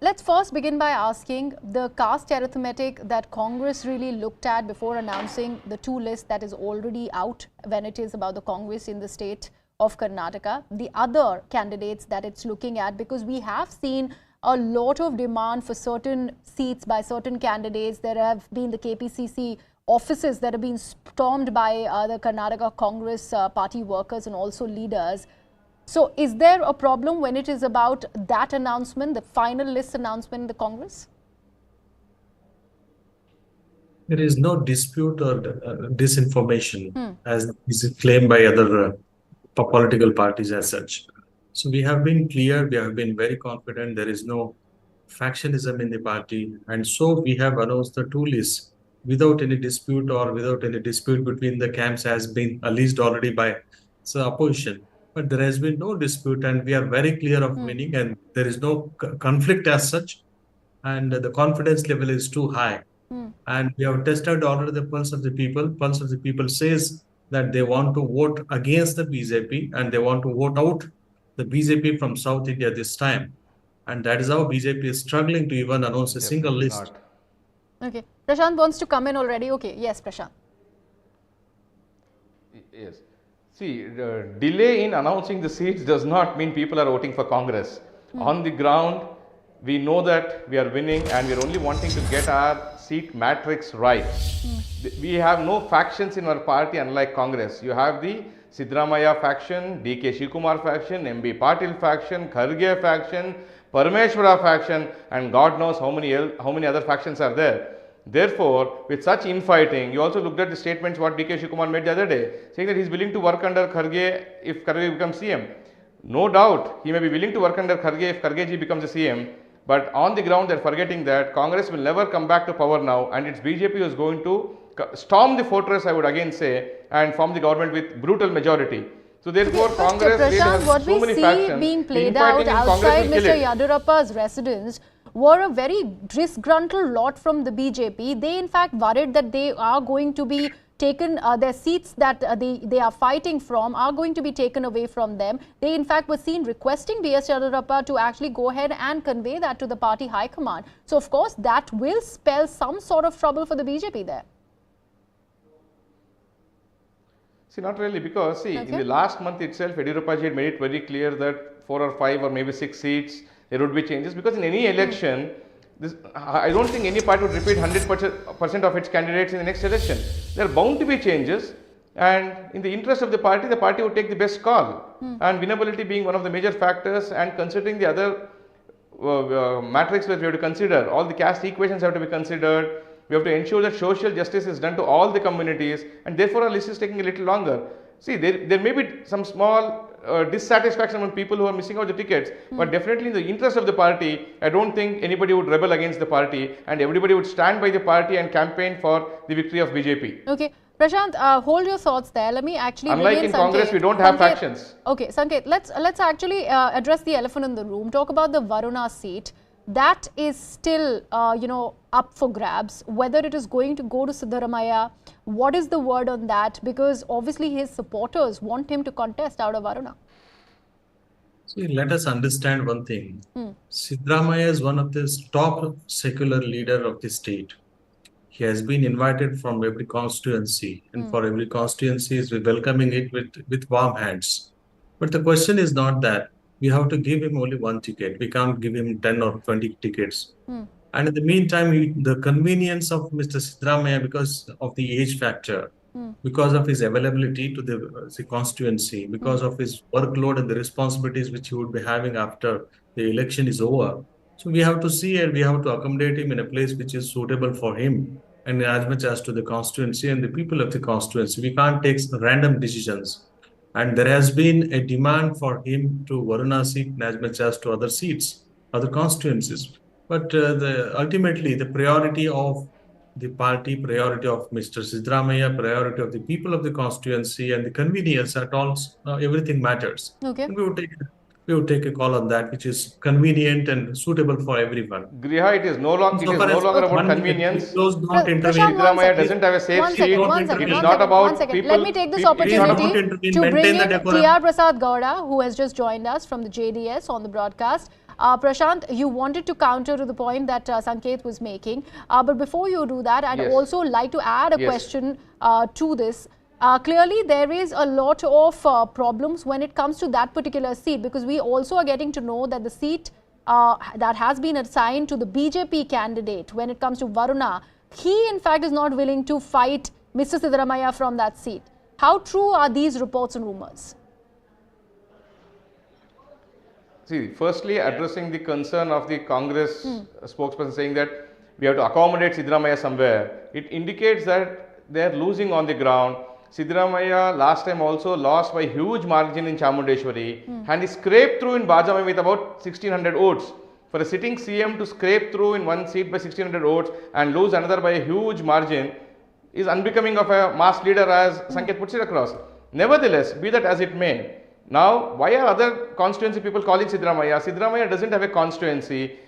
Let's first begin by asking the caste arithmetic that Congress really looked at before announcing the two lists that is already out when it is about the Congress in the state of Karnataka, the other candidates that it's looking at, because we have seen a lot of demand for certain seats by certain candidates. There have been the KPCC offices that have been stormed by the Karnataka Congress party workers and also leaders. So is there a problem when it is about that announcement, the final list announcement in the Congress? There is no dispute or disinformation as is claimed by other political parties as such. So we have been clear, we have been very confident, there is no factionism in the party, and so we have announced the two lists without any dispute or without any dispute between the camps has been released already by the opposition. But there has been no dispute, and we are very clear of winning, and there is no conflict as such, and the confidence level is too high. And we have tested already the pulse of the people. Pulse of the people says that they want to vote against the BJP and they want to vote out the BJP from South India this time. And that is how BJP is struggling to even announce a single list. Okay. Prashant wants to come in already. Okay. Yes, Prashant. Yes. See, the delay in announcing the seats does not mean people are voting for Congress. On the ground, we know that we are winning and we are only wanting to get our seat matrix right. We have no factions in our party unlike Congress. You have the Siddaramaiah faction, DK Shivakumar faction, MB Patil faction, Kharge faction, Parameshwara faction, and God knows how many other factions are there. Therefore, with such infighting, you also looked at the statements what DK Shivakumar made the other day, saying that he is willing to work under Kharge if Kharge becomes CM. No doubt, he may be willing to work under Kharge if Kharge becomes a CM, but on the ground they are forgetting that Congress will never come back to power now, and it's BJP who is going to storm the fortress, I would again say, and form the government with brutal majority. So therefore, Congress Prashant, what so we many see factions. being played out outside Mr. Yadurappa's residence were a very disgruntled lot from the BJP. They in fact worried that they are going to be taken, their seats that they are fighting from are going to be taken away from them. They in fact were seen requesting B.S. Yadurappa to actually go ahead and convey that to the party high command. So of course that will spell some sort of trouble for the BJP there. See, not really, because see, in the last month itself, Yadurappa had made it very clear that 4 or 5 or maybe 6 seats, there would be changes, because in any election, I don't think any party would repeat 100% of its candidates in the next election. There are bound to be changes, and in the interest of the party would take the best call. And winnability being one of the major factors, and considering the other matrix that we have to consider, all the caste equations have to be considered. We have to ensure that social justice is done to all the communities, and therefore our list is taking a little longer. See, there may be some small dissatisfaction among people who are missing out the tickets, but definitely in the interest of the party, I don't think anybody would rebel against the party, and everybody would stand by the party and campaign for the victory of BJP. Okay. Prashant, hold your thoughts there. Let me actually Unlike in Congress, we don't have factions. Okay, Sanket, let's actually address the elephant in the room. Talk about the Varuna seat. That is still, up for grabs. Whether it is going to go to Siddaramaiah, what is the word on that? Because obviously his supporters want him to contest out of Varuna. So let us understand one thing. Siddaramaiah is one of the top secular leader of the state. He has been invited from every constituency, and for every constituency, we're welcoming it with warm hands. But the question is not that. We have to give him only one ticket. We can't give him 10 or 20 tickets. And in the meantime, the convenience of Mr. Siddaramaiah, because of the age factor, because of his availability to the constituency, because of his workload and the responsibilities which he would be having after the election is over. So we have to see and we have to accommodate him in a place which is suitable for him, and as much as to the constituency and the people of the constituency. We can't take random decisions. And there has been a demand for him to Varuna seat as much as to other seats, other constituencies. But ultimately, the priority of the party, priority of Mr. Siddaramaiah, priority of the people of the constituency, and the convenience at all, everything matters. Okay. And we would take a call on that, which is convenient and suitable for everyone. Griha, it is no longer about convenience. Siddaramaiah doesn't have a safe seat. It is not about people. Let me take this opportunity to bring in T.R. Prasad Gowda, who has just joined us from the JDS on the broadcast. Prashant, you wanted to counter to the point that Sanket was making. But before you do that, I'd also like to add a question to this. Clearly, there is a lot of problems when it comes to that particular seat, because we also are getting to know that the seat that has been assigned to the BJP candidate when it comes to Varuna, he in fact is not willing to fight Mr. Siddaramaiah from that seat. How true are these reports and rumors? See, firstly, addressing the concern of the Congress spokesperson saying that we have to accommodate Siddaramaiah somewhere, it indicates that they are losing on the ground. Siddaramaiah last time also lost by huge margin in Chamundeshwari and he scraped through in Bajamai with about 1600 votes. For a sitting CM to scrape through in one seat by 1600 votes and lose another by a huge margin is unbecoming of a mass leader, as Sanket puts it across. Nevertheless, be that as it may, now why are other constituency people calling Siddaramaiah? Siddaramaiah doesn't have a constituency.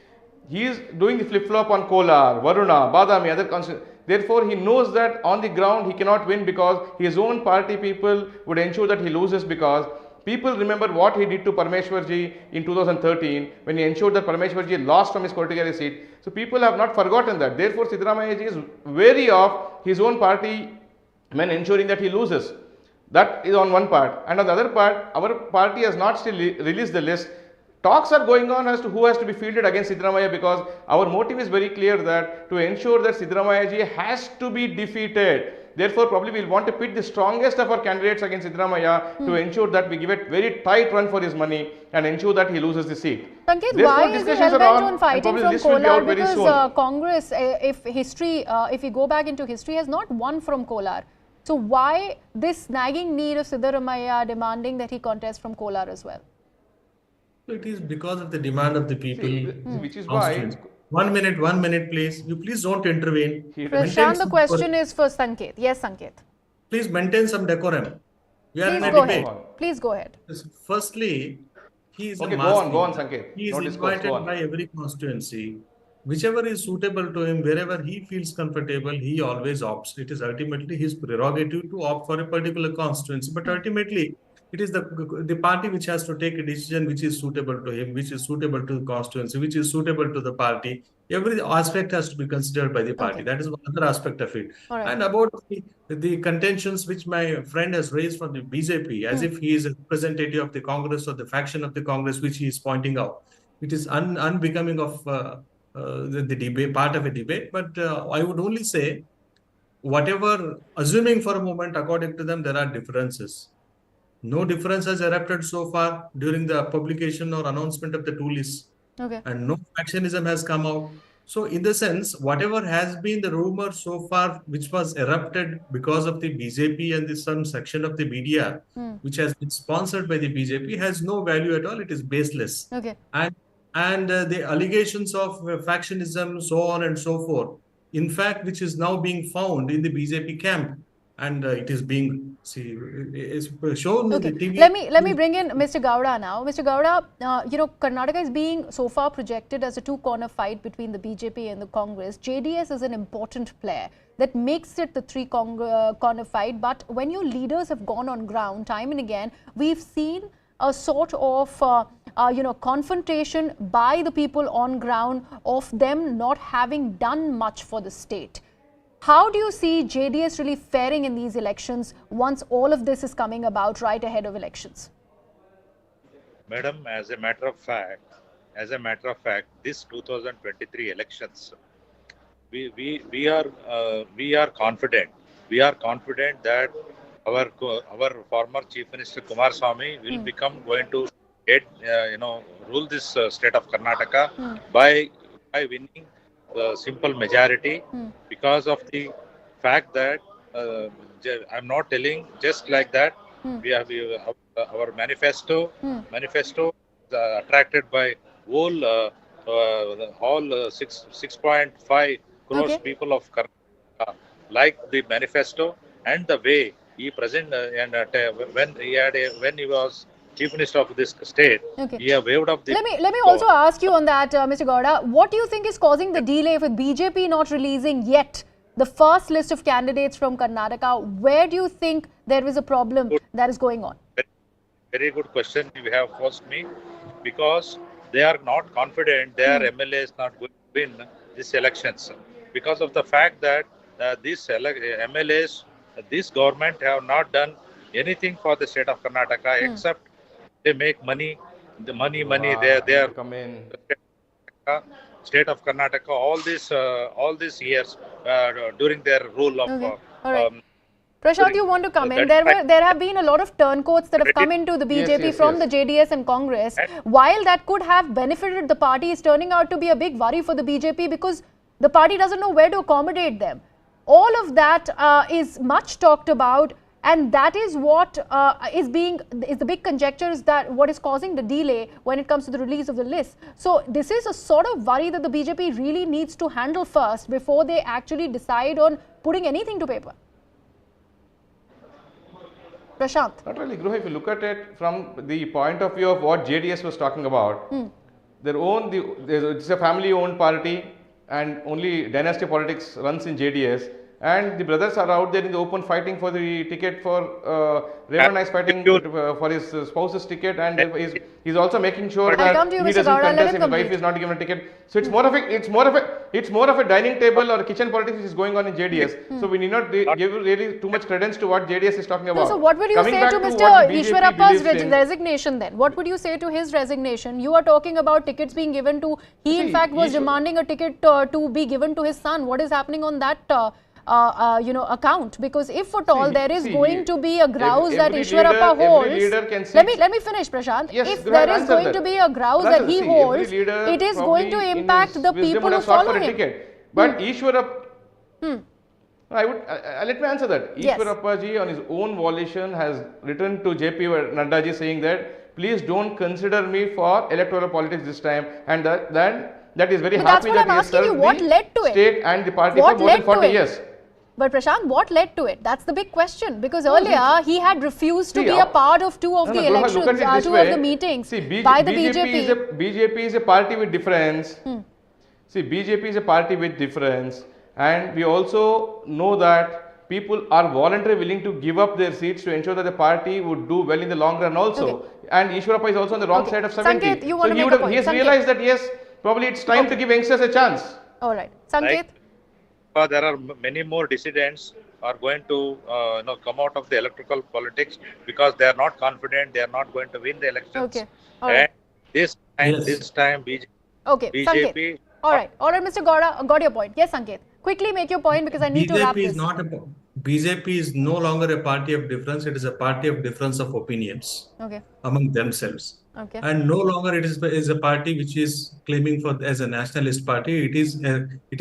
He is doing the flip-flop on Kolar, Varuna, Badami, other constituencies. Therefore, he knows that on the ground he cannot win because his own party people would ensure that he loses, because people remember what he did to Parameshwarji in 2013 when he ensured that Parameshwarji lost from his Kottagiri seat. So people have not forgotten that. Therefore, Siddaramaiah is wary of his own party men ensuring that he loses. That is on one part. And on the other part, our party has not still released the list. Talks are going on as to who has to be fielded against Siddaramaiah, because our motive is very clear that to ensure that Siddaramaiah ji has to be defeated. Therefore, probably we will want to pit the strongest of our candidates against Siddaramaiah to ensure that we give a very tight run for his money and ensure that he loses the seat. Sanket, Therefore, why is he discussions hell are bent on, on fighting and from list will be out Kolar? very Because soon. Congress, if we go back into history, has not won from Kolar. So why this nagging need of Siddaramaiah demanding that he contest from Kolar as well? It is because of the demand of the people. Which is why. 1 minute, please. You please don't intervene. Prashant, the question is for Sanket. Yes, Sanket. Please maintain some decorum. We are in a Go debate. ahead. Please go ahead. Firstly, he is Okay, a go on, Sanket. He is No discourse, invited go on. by every constituency. Whichever is suitable to him, wherever he feels comfortable, he always opts. It is ultimately his prerogative to opt for a particular constituency. But ultimately, it is the party which has to take a decision which is suitable to him, which is suitable to the constituency, which is suitable to the party. Every aspect has to be considered by the party. Okay. That is another aspect of it. All right. And about the contentions which my friend has raised from the BJP, as if he is a representative of the Congress or the faction of the Congress, which he is pointing out. It is unbecoming of the debate, part of a debate. But I would only say, whatever, assuming for a moment, according to them, there are differences. No difference has erupted so far during the publication or announcement of the two lists. Okay. And no factionism has come out. So in the sense, whatever has been the rumor so far, which was erupted because of the BJP and some section of the media, which has been sponsored by the BJP, has no value at all. It is baseless. Okay. And the allegations of factionism, so on and so forth, in fact, which is now being found in the BJP camp, and it is being shown in the TV. Let me bring in Mr. Gowda now. Mr. Gowda, Karnataka is being so far projected as a two-corner fight between the BJP and the Congress. JDS is an important player that makes it the three-corner fight. But when your leaders have gone on ground time and again, we've seen a sort of confrontation by the people on ground of them not having done much for the state. How do you see JDS really faring in these elections once all of this is coming about right ahead of elections? Madam, as a matter of fact, this 2023 elections, we are confident. We are confident that our former Chief Minister Kumaraswamy will going to get rule this state of Karnataka by winning simple majority, because of the fact that I'm not telling just like that. We have our manifesto attracted by all 6.5 crores people of Karnataka, like the manifesto and the way he present when he was Chief Minister of this state, he have waived up the... Let me also ask you on that, Mr. Gowda. What do you think is causing the delay with BJP not releasing yet the first list of candidates from Karnataka? Where do you think there is a problem that is going on? Very good question you have posed me, because they are not confident their MLAs not going to win these elections, because of the fact that these MLAs, this government have not done anything for the state of Karnataka except they make money. The money. They are come in. State of Karnataka all these years during their rule of. All right. Prashant, you want to come in? There have been a lot of turncoats that have come into the BJP from the JDS and Congress. While that could have benefited the party, is turning out to be a big worry for the BJP because the party doesn't know where to accommodate them. All of that is much talked about. And that is what is the big conjecture, is that what is causing the delay when it comes to the release of the list. So this is a sort of worry that the BJP really needs to handle first before they actually decide on putting anything to paper. Prashant. Not really, Gruha. If you look at it from the point of view of what JDS was talking about, it's a family-owned party, and only dynasty politics runs in JDS. And the brothers are out there in the open fighting for the ticket for Revan is fighting for his spouse's ticket, and He's also making sure I'll that come to you, he Mr. doesn't Gowda. Let contest him if his wife complete. is not given a ticket. So it's more of a dining table or kitchen politics which is going on in JDS. So we need not give really too much credence to what JDS is talking about. So what would you Coming say back to what Mr. BJP Ishwarappa's believes in- resignation then? What would you say to his resignation? You are talking about tickets being given to, he in fact was demanding a ticket to be given to his son. What is happening on that account? Because if at all there is going to be a grouse that Ishwarappa holds, let me finish, Prashant. Yes, if go ahead, there is answer going that. to be a grouse that he holds, it is going to impact the people who follow him. But Ishwarappa, let me answer that. Yes. Ishwarappa ji on his own volition has written to JP Nadda ji saying that please don't consider me for electoral politics this time, and that is very But happy that's what that I'm he has asking you. served What the led to it? state and the party What for more than led 40 to it? years. But Prashant, what led to it? That's the big question. Because earlier he had refused to be a part of two of the elections, two of the meetings by the BJP. BJP is a party with difference. See, BJP is a party with difference, and we also know that people are voluntarily willing to give up their seats to ensure that the party would do well in the long run also. Okay. And Ishwarappa is also on the wrong side of 70. Sanket, you want so to make a point. he has Sanket. realized that yes, probably it's time to give youngsters a chance. All right. Sanket? There are many more dissidents are going to come out of the electoral politics because they are not confident, they are not going to win the elections. Okay. All right. And this time BJP. Okay. Sanket. All right, Mr. Gowda, got your point. Yes, Sanket. Quickly make your point because I need to wrap this. BJP is no longer a party of difference. It is a party of difference of opinions among themselves. Okay. And no longer it is a party which is claiming for as a nationalist party. It is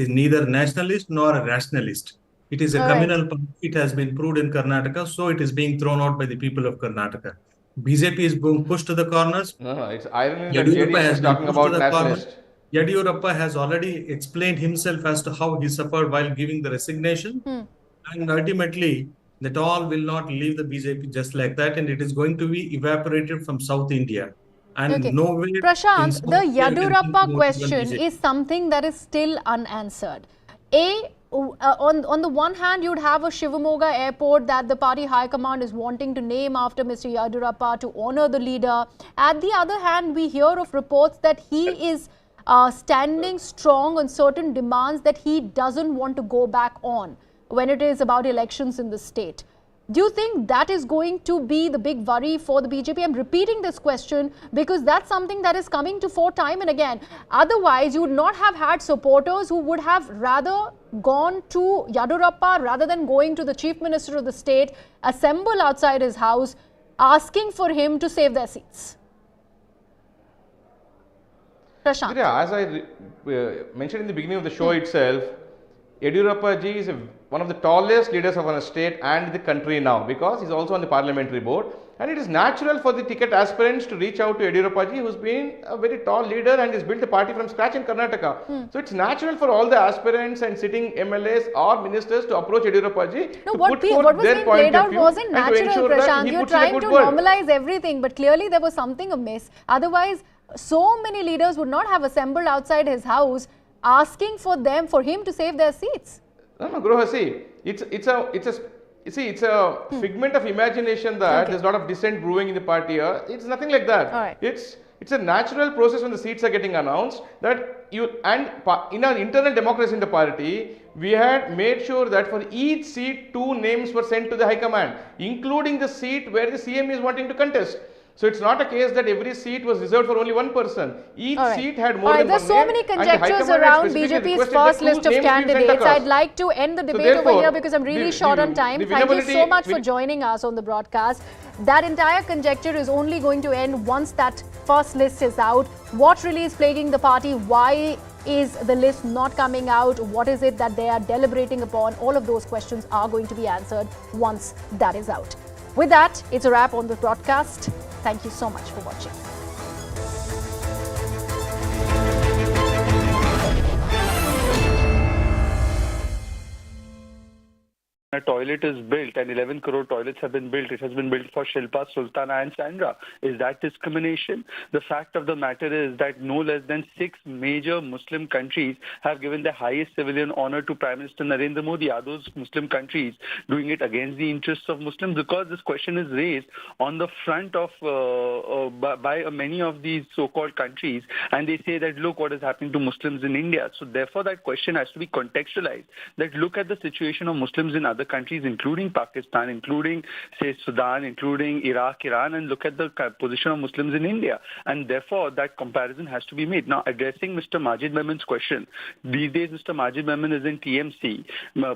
neither nationalist nor a rationalist. It is a communal party. It has been proved in Karnataka, so it is being thrown out by the people of Karnataka. BJP is being pushed to the corners. No, it's irony that JDS is talking about nationalist. Yadiyurappa has already explained himself as to how he suffered while giving the resignation. And ultimately, that all will not leave the BJP just like that, and it is going to be evaporated from South India. And no way. Prashant, the Yadiyurappa question is something that is still unanswered. On the one hand, you'd have a Shivamogga airport that the party high command is wanting to name after Mr. Yadiyurappa to honor the leader. At the other hand, we hear of reports that he is standing strong on certain demands that he doesn't want to go back on when it is about elections in the state. Do you think that is going to be the big worry for the BJP? I'm repeating this question because that's something that is coming to fore time and again. Otherwise, you would not have had supporters who would have rather gone to Yadiyurappa rather than going to the Chief Minister of the state, assemble outside his house, asking for him to save their seats. Prashant. As I mentioned in the beginning of the show itself, Yadiyurappa ji is one of the tallest leaders of our state and the country now because he's also on the parliamentary board, and it is natural for the ticket aspirants to reach out to Yadiyurappa ji, who's been a very tall leader and has built a party from scratch in Karnataka. So it's natural for all the aspirants and sitting MLAs or ministers to approach Yadiyurappa ji to put forth their point of view wasn't and to natural, ensure that Prashant. he You're puts in a trying good to word. normalize everything, but clearly there was something amiss. Otherwise, so many leaders would not have assembled outside his house asking for him to save their seats. No, Groha, see, it's a figment of imagination that there's a lot of dissent brewing in the party here. It's nothing like that. All right. It's a natural process when the seats are getting announced that in our internal democracy in the party, we had made sure that for each seat, 2 names were sent to the High Command, including the seat where the CM is wanting to contest. So it's not a case that every seat was reserved for only one person. Each seat had more than one name. There's so many conjectures around BJP's first list of candidates. I'd like to end the debate over here because I'm really short on time. Thank you so much for joining us on the broadcast. That entire conjecture is only going to end once that first list is out. What really is plaguing the party? Why is the list not coming out? What is it that they are deliberating upon? All of those questions are going to be answered once that is out. With that, it's a wrap on the broadcast. Thank you so much for watching. a toilet is built and 11 crore toilets have been built, it has been built for Shilpa, Sultana and Sandra. Is that discrimination? The fact of the matter is that no less than 6 major Muslim countries have given the highest civilian honor to Prime Minister Narendra Modi. Are those Muslim countries doing it against the interests of Muslims? Because this question is raised on the front of by many of these so-called countries, and they say that look what is happening to Muslims in India. So therefore that question has to be contextualized. That look at the situation of Muslims in other countries, including Pakistan, including say Sudan, including Iraq, Iran, and look at the position of Muslims in India. And therefore that comparison has to be made. Now addressing Mr. Majid Memon's question, these days Mr. Majid Memon is in TMC.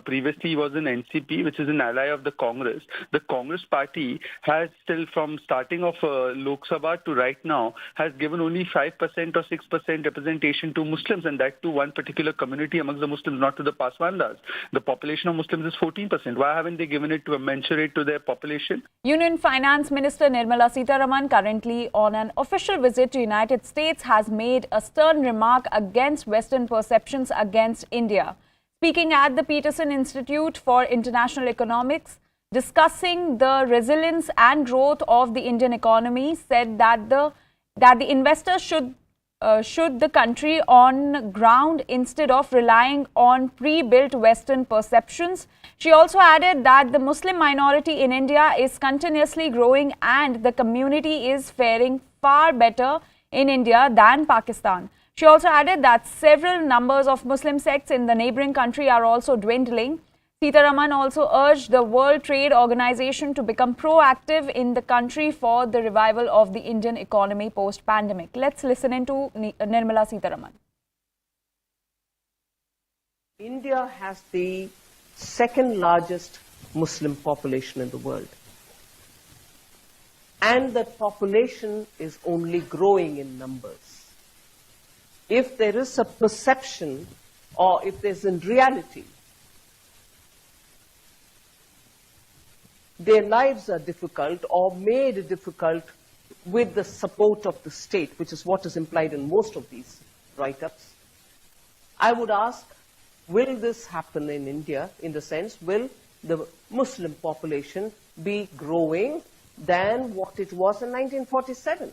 Previously he was in NCP, which is an ally of the Congress. The Congress party has still, from starting of Lok Sabha to right now, has given only 5% or 6% representation to Muslims, and that to one particular community amongst the Muslims, not to the Paswandas. The population of Muslims is 14%. Why haven't they given it to commensurate to their population? Union Finance Minister Nirmala Sitharaman, currently on an official visit to United States, has made a stern remark against Western perceptions against India. Speaking at the Peterson Institute for International Economics, discussing the resilience and growth of the Indian economy, said that the investors should the country on ground instead of relying on pre-built Western perceptions. She also added that the Muslim minority in India is continuously growing and the community is faring far better in India than Pakistan. She also added that several numbers of Muslim sects in the neighboring country are also dwindling. Sitharaman also urged the World Trade Organization to become proactive in the country for the revival of the Indian economy post-pandemic. Let's listen into Nirmala Sitharaman. India has the second largest Muslim population in the world. And that population is only growing in numbers. If there is a perception, or if there's in reality, their lives are difficult or made difficult with the support of the state, which is what is implied in most of these write-ups, I would ask, will this happen in India, in the sense, will the Muslim population be growing than what it was in 1947?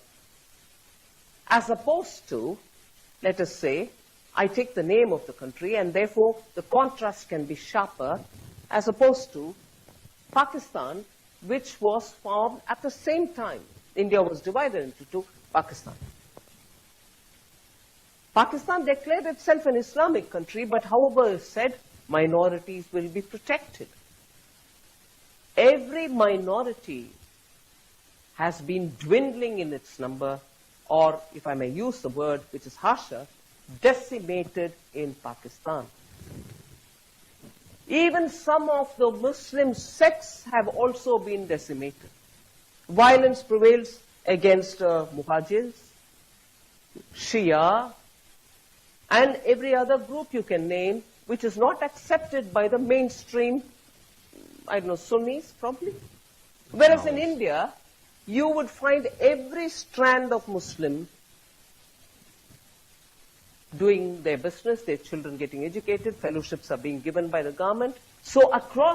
As opposed to, let us say, I take the name of the country and therefore the contrast can be sharper, as opposed to Pakistan, which was formed at the same time. India was divided into two, Pakistan. Pakistan declared itself an Islamic country, but however is said, minorities will be protected. Every minority has been dwindling in its number, or if I may use the word which is harsher, decimated in Pakistan. Even some of the Muslim sects have also been decimated. Violence prevails against Muhajirs, Shia, and every other group you can name, which is not accepted by the mainstream, I don't know, Sunnis probably. Whereas in India, you would find every strand of Muslim doing their business, their children getting educated, fellowships are being given by the government. So across